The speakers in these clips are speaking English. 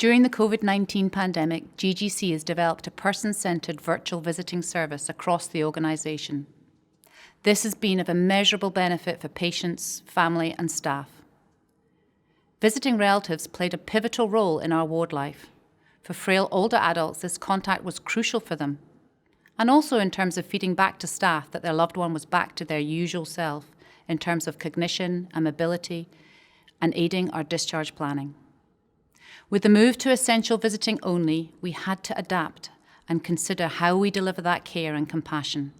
During the COVID-19 pandemic, GGC has developed a person-centred virtual visiting service across the organisation. This has been of immeasurable benefit for patients, family and staff. Visiting relatives played a pivotal role in our ward life. For frail older adults, this contact was crucial for them, and also in terms of feeding back to staff that their loved one was back to their usual self in terms of cognition and mobility and aiding our discharge planning. With the move to essential visiting only, we had to adapt and consider how we deliver that care and compassion.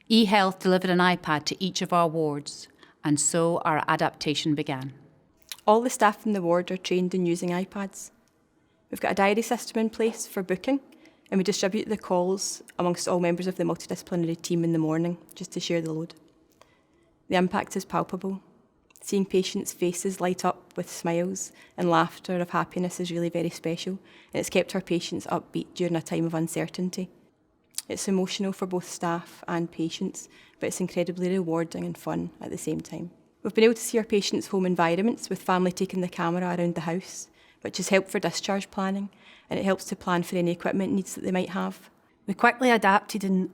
eHealth delivered an iPad to each of our wards, and so our adaptation began. All the staff in the ward are trained in using iPads. We've got a diary system in place for booking, and we distribute the calls amongst all members of the multidisciplinary team in the morning, just to share the load. The impact is palpable. Seeing patients' faces light up with smiles and laughter of happiness is really very special, and it's kept our patients upbeat during a time of uncertainty. It's emotional for both staff and patients, but it's incredibly rewarding and fun at the same time. We've been able to see our patients' home environments with family taking the camera around the house, which has helped for discharge planning, and it helps to plan for any equipment needs that they might have. We quickly adapted and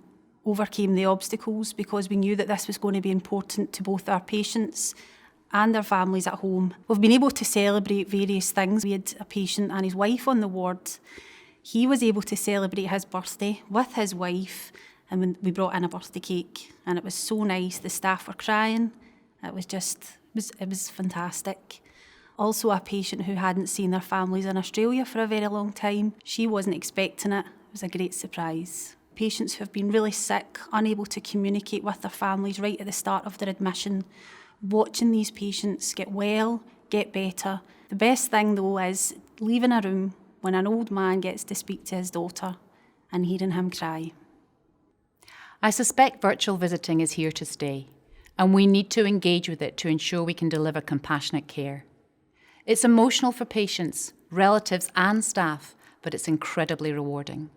overcame the obstacles because we knew that this was going to be important to both our patients and their families at home. We've been able to celebrate various things. We had a patient and his wife on the ward. He was able to celebrate his birthday with his wife, and we brought in a birthday cake, and it was so nice. The staff were crying. It was fantastic. Also a patient who hadn't seen their families in Australia for a very long time. She wasn't expecting it. It was a great surprise. Patients who have been really sick, unable to communicate with their families right at the start of their admission, watching these patients get well, get better. The best thing though is leaving a room when an old man gets to speak to his daughter and hearing him cry. I suspect virtual visiting is here to stay, and we need to engage with it to ensure we can deliver compassionate care. It's emotional for patients, relatives and staff, but it's incredibly rewarding.